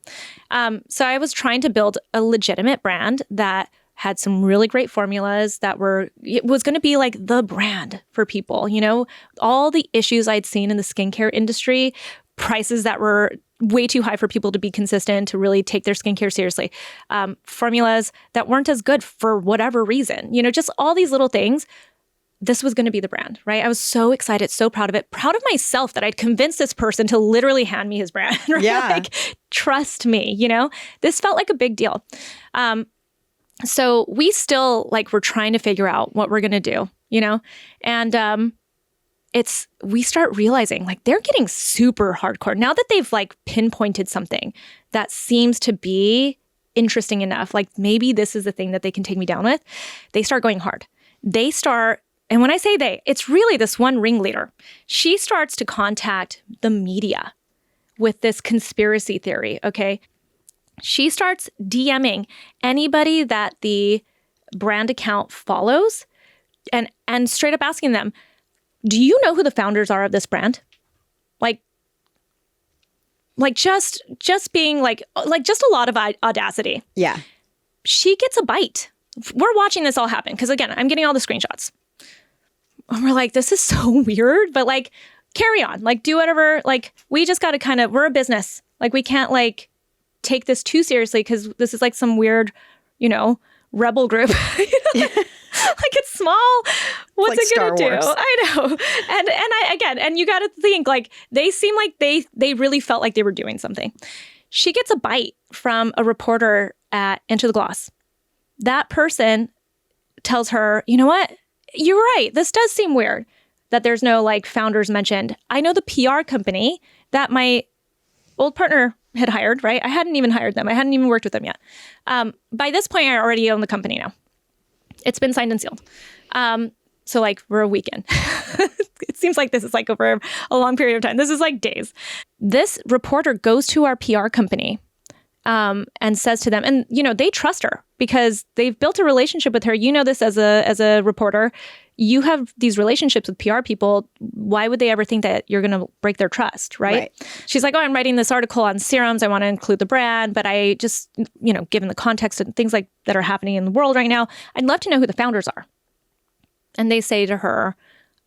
So I was trying to build a legitimate brand that had some really great formulas it was going to be like the brand for people, all the issues I'd seen in the skincare industry, prices that were way too high for people to be consistent, to really take their skincare seriously, formulas that weren't as good for whatever reason, just all these little things. This was going to be the brand, right? I was so excited, so proud of it, proud of myself that I'd convinced this person to literally hand me his brand. Right? Yeah. Like, trust me, this felt like a big deal. So we still we're trying to figure out what we're going to do, and we start realizing they're getting super hardcore now that they've pinpointed something that seems to be interesting enough. Maybe this is the thing that they can take me down with. They start going hard. And when I say they, it's really this one ringleader. She starts to contact the media with this conspiracy theory. Okay. She starts DMing anybody that the brand account follows and straight up asking them, do you know who the founders are of this brand? Just being just a lot of audacity. Yeah. She gets a bite. We're watching this all happen because, again, I'm getting all the screenshots. And we're like, this is so weird, but carry on. Do whatever. We just got to we're a business. We can't take this too seriously because this is some weird, rebel group. It's small. What's it gonna do? I know. And you got to think they seem like they really felt like they were doing something. She gets a bite from a reporter at Into the Gloss. That person tells her, you know what? You're right. This does seem weird that there's no founders mentioned. I know the PR company that my old partner had hired, right? I hadn't even hired them. I hadn't even worked with them yet. By this point, I already own the company now. It's been signed and sealed. So we're a weekend. It seems like this is over a long period of time. This is days. This reporter goes to our PR company and says to them, and they trust her because they've built a relationship with her. This as a reporter. You have these relationships with PR people. Why would they ever think that you're going to break their trust, right? She's like, I'm writing this article on serums. I want to include the brand, but I just, given the context and things that are happening in the world right now, I'd love to know who the founders are. And they say to her,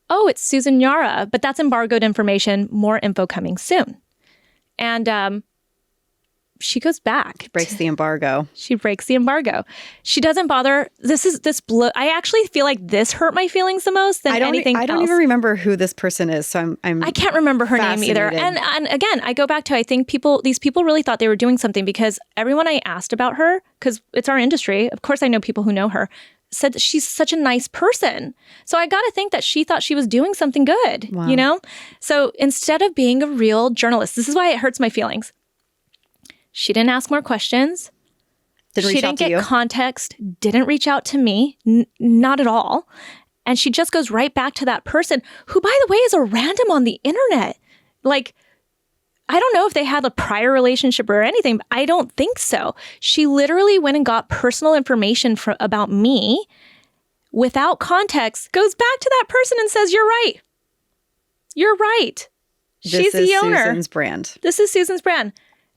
oh, it's Susan Yara, but that's embargoed information. More info coming soon. And she goes back. Breaks the embargo. She breaks the embargo. She doesn't bother. I actually feel like this hurt my feelings the most than anything else. I don't even remember who this person is, so I can't remember her name either. And again, I go back to, I think these people really thought they were doing something because everyone I asked about her, because it's our industry, of course I know people who know her, said that she's such a nice person. So I got to think that she thought she was doing something good, Wow. So instead of being a real journalist, this is why it hurts my feelings. She didn't ask more questions. She didn't get context, didn't reach out to me, not at all. And she just goes right back to that person who, by the way, is a random on the internet. I don't know if they had a prior relationship or anything, but I don't think so. She literally went and got personal information about me without context, goes back to that person and says, you're right. You're right. She's the owner. Susan's brand. This is Susan's brand.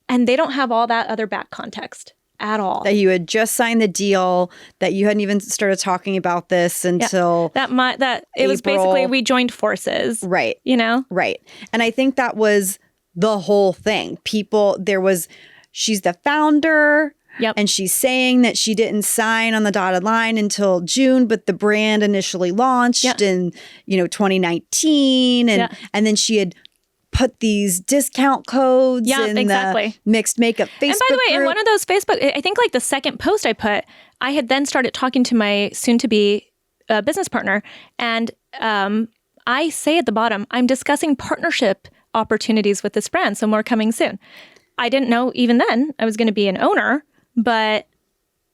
And they don't have all that other back context at all. That you had just signed the deal, that you hadn't even started talking about this until that it was basically we joined forces. Right. Right. And I think that was the whole thing. She's the founder. Yep. And she's saying that she didn't sign on the dotted line until June, but the brand initially launched in, 2019. And then she had put these discount codes in the mixed makeup Facebook And by the way, group. in one of those Facebook, I think the second post I put, I had then started talking to my soon-to-be business partner. And I say at the bottom, I'm discussing partnership opportunities with this brand. So more coming soon. I didn't know even then I was going to be an owner, but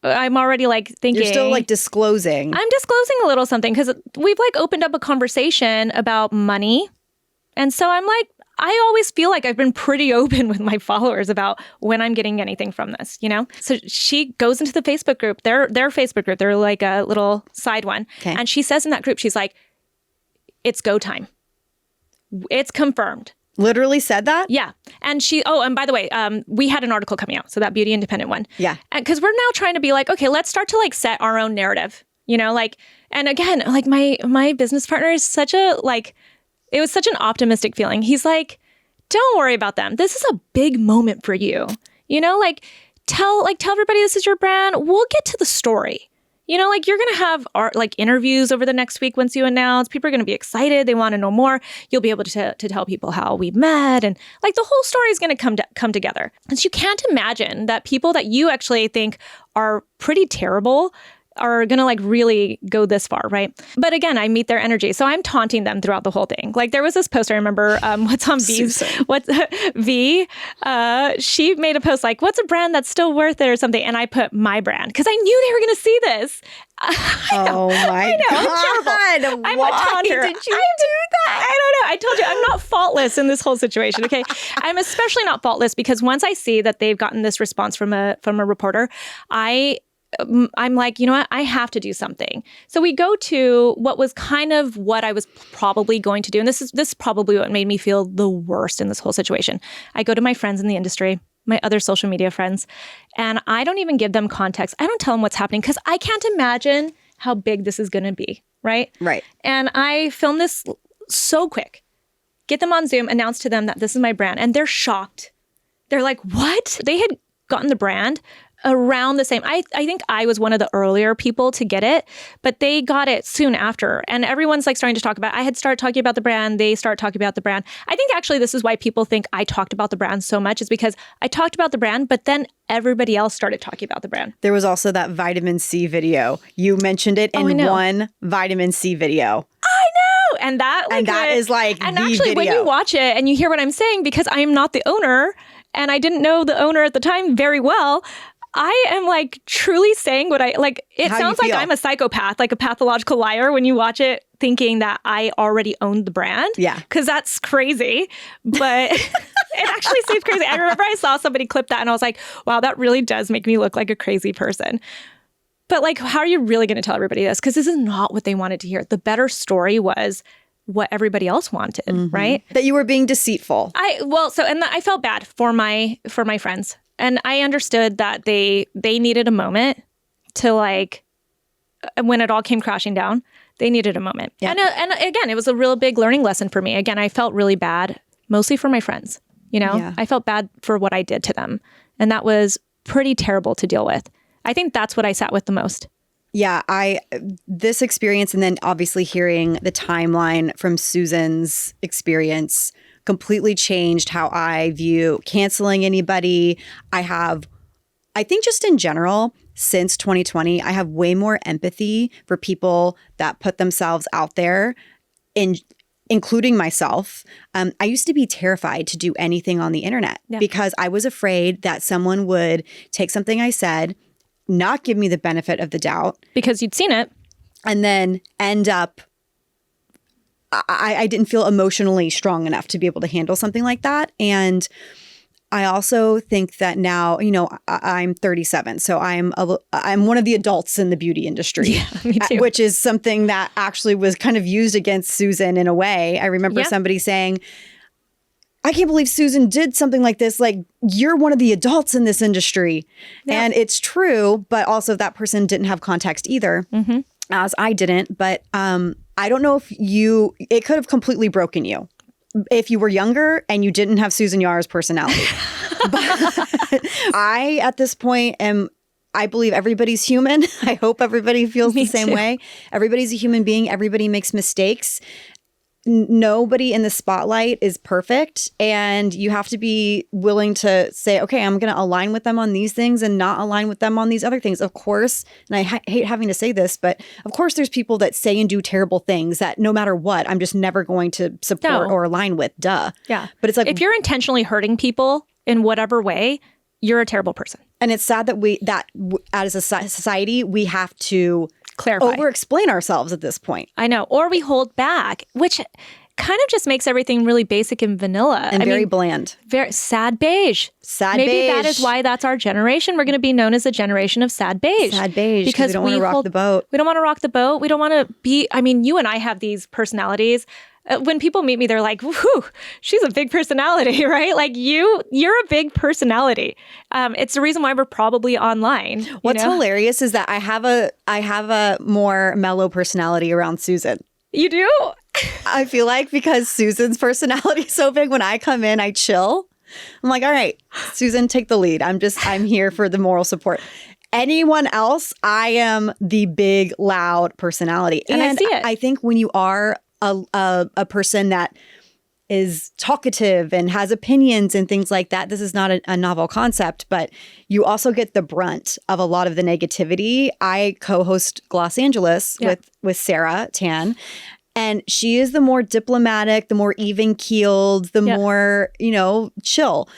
I'm already like thinking. You're still like disclosing. I'm disclosing a little something because we've like opened up a conversation about money. And so I'm like, I always feel like I've been pretty open with my followers about when I'm getting anything from this, you know? So she goes into the Facebook group, their Facebook group, they're like a little side one. Okay. And she says in that group, she's like, it's go time. It's confirmed. Literally said that? Yeah. And and by the way, we had an article coming out. So that Beauty Independent one. Yeah. Because we're now trying to be like, okay, let's start to like set our own narrative, you know, like, and again, like my business partner is such a like, it was such an optimistic feeling. He's like, don't worry about them. This is a big moment for you. You know, like tell everybody this is your brand. We'll get to the story. You know, like you're going to have interviews over the next week once you announce. People are going to be excited. They want to know more. You'll be able to tell people how we met. And like the whole story is going to come together. And you can't imagine that people that you actually think are pretty terrible are going to like really go this far, right? But again, I meet their energy. So I'm taunting them throughout the whole thing. Like there was this post I remember, what's on V's, she made a post like, what's a brand that's still worth it or something? And I put my brand because I knew they were going to see this. Oh my God. I'm Why a taunter. did you do that? I don't know. I told you I'm not faultless in this whole situation. Okay. I'm especially not faultless because once I see that they've gotten this response from a reporter, I'm like, you know what? I have to do something. So we go to what was kind of what I was probably going to do. And this is probably what made me feel the worst in this whole situation. I go to my friends in the industry, my other social media friends, and I don't even give them context. I don't tell them what's happening because I can't imagine how big this is going to be. Right? Right. And I film this so quick, get them on Zoom, announce to them that this is my brand. And they're shocked. They're like, what? They had gotten the brand around the same. I think I was one of the earlier people to get it, but they got it soon after. And everyone's like starting to talk about it. I had started talking about the brand. They start talking about the brand. I think actually this is why people think I talked about the brand so much is because I talked about the brand, but then everybody else started talking about the brand. There was also that vitamin C video. You mentioned it in one vitamin C video. I know. And that is like and the actually video. When you watch it and you hear what I'm saying, because I am not the owner and I didn't know the owner at the time very well, I am like truly saying what I like. It sounds like I'm a psychopath, like a pathological liar when you watch it thinking that I already owned the brand. Yeah. Because that's crazy. But it actually seems crazy. I remember I saw somebody clip that and I was like, wow, that really does make me look like a crazy person. But like, how are you really going to tell everybody this? Because this is not what they wanted to hear. The better story was what everybody else wanted, right? That you were being deceitful. I felt bad for my friends. And I understood that they needed a moment to like, when it all came crashing down, they needed a moment. Yeah. And again, it was a real big learning lesson for me. Again, I felt really bad, mostly for my friends. You know, yeah. I felt bad for what I did to them. And that was pretty terrible to deal with. I think that's what I sat with the most. Yeah, this experience and then obviously hearing the timeline from Susan's experience completely changed how I view canceling anybody. I think just in general, since 2020, I have way more empathy for people that put themselves out there, including myself. I used to be terrified to do anything on the internet because I was afraid that someone would take something I said, not give me the benefit of the doubt. Because you'd seen it. And then end up I didn't feel emotionally strong enough to be able to handle something like that. And I also think that now, you know, I'm 37, so I'm one of the adults in the beauty industry, yeah, me too. Which is something that actually was kind of used against Susan in a way. I remember somebody saying, I can't believe Susan did something like this. Like, you're one of the adults in this industry. Yeah. And it's true, but also that person didn't have context either, as I didn't. But I don't know if it could have completely broken you if you were younger and you didn't have Susan Yara's personality. But I, at this point, I believe everybody's human. I hope everybody feels the same way. Everybody's a human being. Everybody makes mistakes. Nobody in the spotlight is perfect. And you have to be willing to say, okay, I'm going to align with them on these things and not align with them on these other things. Of course, and I hate having to say this, but of course there's people that say and do terrible things that no matter what, I'm just never going to support or align with. Duh. Yeah. But it's like, if you're intentionally hurting people in whatever way, you're a terrible person. And it's sad that as a society, we have to clarify, over-explain ourselves at this point. I know. Or we hold back, which kind of just makes everything really basic and vanilla. And very bland. Very sad beige. Maybe that is why that's our generation. We're going to be known as a generation of sad beige. Sad beige, because we don't want to rock the boat. We don't want to rock the boat. We don't want to be, you and I have these personalities. When people meet me, they're like, whew, she's a big personality, right? Like you're a big personality. It's the reason why we're probably online. What's hilarious is that I have a more mellow personality around Susan. You do? I feel like because Susan's personality is so big, when I come in, I chill. I'm like, all right, Susan, take the lead. I'm here for the moral support. Anyone else, I am the big, loud personality. And I see it. I think when you are a person that is talkative and has opinions and things like that, this is not a novel concept, but you also get the brunt of a lot of the negativity. I co-host Los Angeles with Sarah Tan, and she is the more diplomatic, the more even-keeled, the more, chill.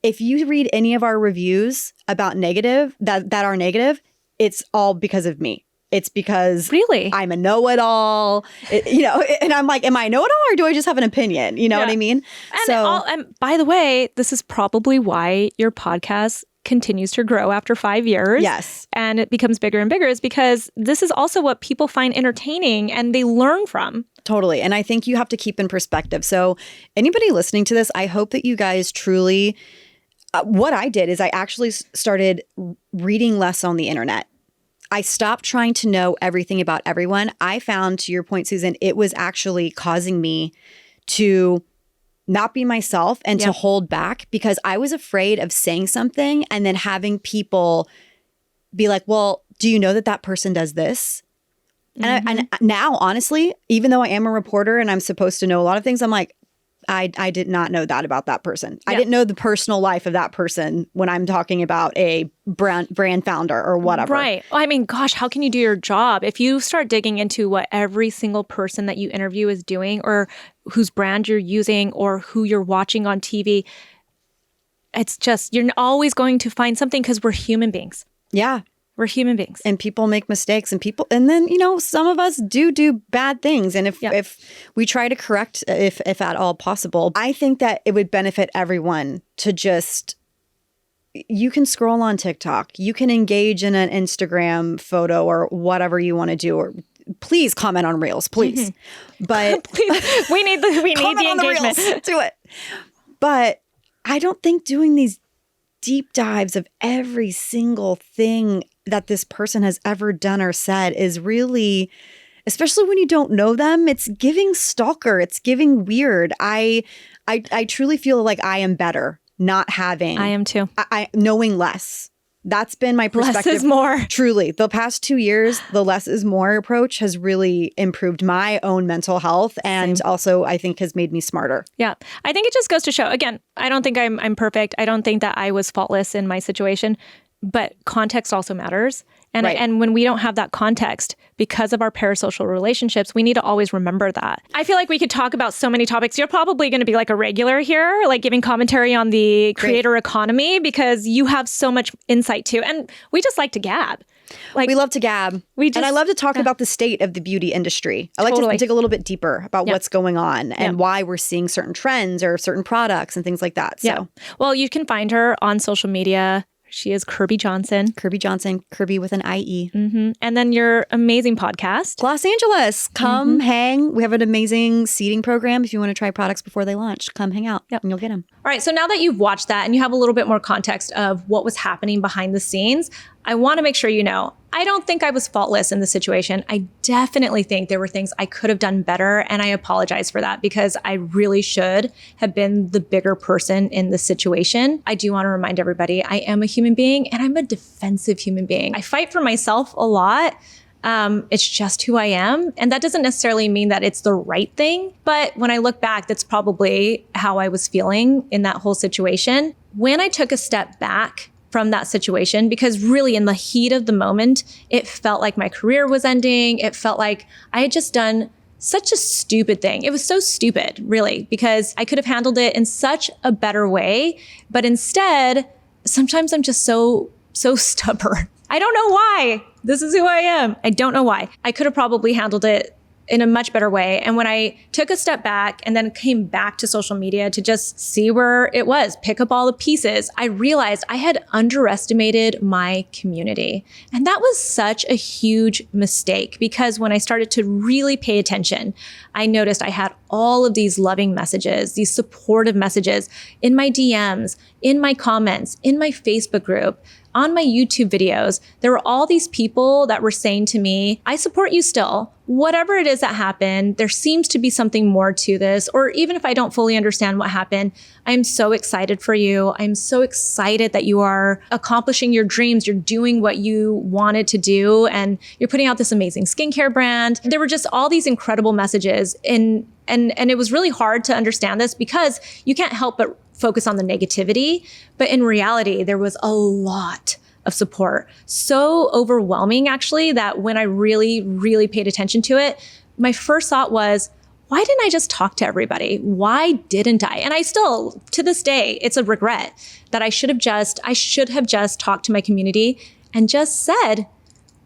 If you read any of our reviews about negative, that are negative, it's all because of me. It's because really I'm a know-it-all, and I'm like, am I a know-it-all or do I just have an opinion? You know what I mean? And by the way, this is probably why your podcast continues to grow after 5 years. Yes. And it becomes bigger and bigger is because this is also what people find entertaining and they learn from. Totally. And I think you have to keep in perspective. So anybody listening to this, I hope that you guys truly, what I did is I actually started reading less on the internet. I stopped trying to know everything about everyone. I found, to your point, Susan, it was actually causing me to not be myself and to hold back because I was afraid of saying something and then having people be like, well, do you know that person does this? Mm-hmm. And now, honestly, even though I am a reporter and I'm supposed to know a lot of things, I'm like, I did not know that about that person. I didn't know the personal life of that person when I'm talking about a brand founder or whatever. Right. Well, gosh, how can you do your job if you start digging into what every single person that you interview is doing or whose brand you're using or who you're watching on TV? It's just, you're always going to find something because we're human beings. Yeah. We're human beings. And people make mistakes and then, some of us do bad things. And if we try to correct, if at all possible, I think that it would benefit everyone to just, you can scroll on TikTok, you can engage in an Instagram photo or whatever you want to do, or please comment on Reels, please. Mm-hmm. But please, we need the engagement. Reels, do it. But I don't think doing these deep dives of every single thing that this person has ever done or said is really, especially when you don't know them, it's giving stalker, it's giving weird. I truly feel like I am better not having. I am too. I knowing less. That's been my perspective. Less is more. Truly. The past 2 years, the less is more approach has really improved my own mental health and also I think has made me smarter. Yeah. I think it just goes to show, again, I don't think I'm perfect. I don't think that I was faultless in my situation, but context also matters. And and when we don't have that context because of our parasocial relationships, we need to always remember that. I feel like we could talk about so many topics. You're probably going to be like a regular here, like giving commentary on the creator economy because you have so much insight too. And we just like to gab. We love to gab. And I love to talk about the state of the beauty industry. I like to dig a little bit deeper about what's going on and why we're seeing certain trends or certain products and things like that. So, well, you can find her on social media. She is Kirbie Johnson. Kirbie Johnson, Kirbie with an IE. Mm-hmm. And then your amazing podcast. Los Angeles. Come hang. We have an amazing seeding program. If you want to try products before they launch, come hang out and you'll get them. All right. So now that you've watched that and you have a little bit more context of what was happening behind the scenes, I want to make sure you know, I don't think I was faultless in the situation. I definitely think there were things I could have done better. And I apologize for that because I really should have been the bigger person in the situation. I do want to remind everybody, I am a human being and I'm a defensive human being. I fight for myself a lot. It's just who I am. And that doesn't necessarily mean that it's the right thing. But when I look back, that's probably how I was feeling in that whole situation. When I took a step back from that situation, because really in the heat of the moment, it felt like my career was ending. It felt like I had just done such a stupid thing. It was so stupid, really, because I could have handled it in such a better way. But instead, sometimes I'm just so stubborn. I don't know why. This is who I am. I don't know why. I could have probably handled it in a much better way. And when I took a step back and then came back to social media to just see where it was, pick up all the pieces, I realized I had underestimated my community. And that was such a huge mistake, because when I started to really pay attention, I noticed I had all of these loving messages, these supportive messages in my DMs, in my comments, in my Facebook group, on my YouTube videos. There were all these people that were saying to me, I support you still. Whatever it is that happened, there seems to be something more to this. Or even if I don't fully understand what happened, I'm so excited for you. I'm so excited that you are accomplishing your dreams. You're doing what you wanted to do, and you're putting out this amazing skincare brand. There were just all these incredible messages. And it was really hard to understand this, because you can't help but focus on the negativity. But in reality, there was a lot of support. So overwhelming, actually, that when I really, really paid attention to it, my first thought was, why didn't I just talk to everybody? Why didn't I? And I still, to this day, it's a regret that I should have just talked to my community and just said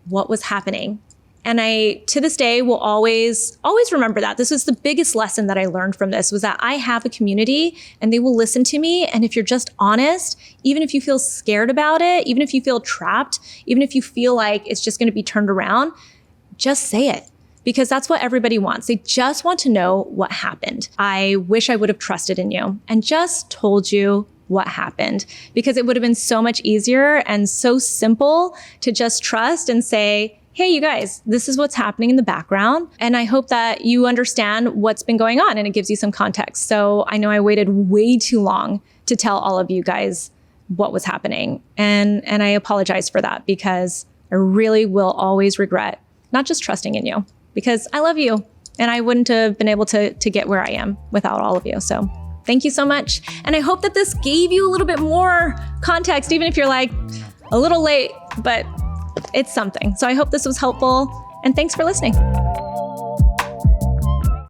what was happening. And I, to this day, will always remember that. This was the biggest lesson that I learned from this, was that I have a community and they will listen to me. And if you're just honest, even if you feel scared about it, even if you feel trapped, even if you feel like it's just going to be turned around, just say it. Because that's what everybody wants. They just want to know what happened. I wish I would have trusted in you and just told you what happened, because it would have been so much easier and so simple to just trust and say, hey, you guys, this is what's happening in the background. And I hope that you understand what's been going on, and it gives you some context. So I know I waited way too long to tell all of you guys what was happening. And I apologize for that, because I really will always regret not just trusting in you, because I love you and I wouldn't have been able to get where I am without all of you. So thank you so much. And I hope that this gave you a little bit more context, even if you're like a little late, but it's something. So I hope this was helpful, and thanks for listening.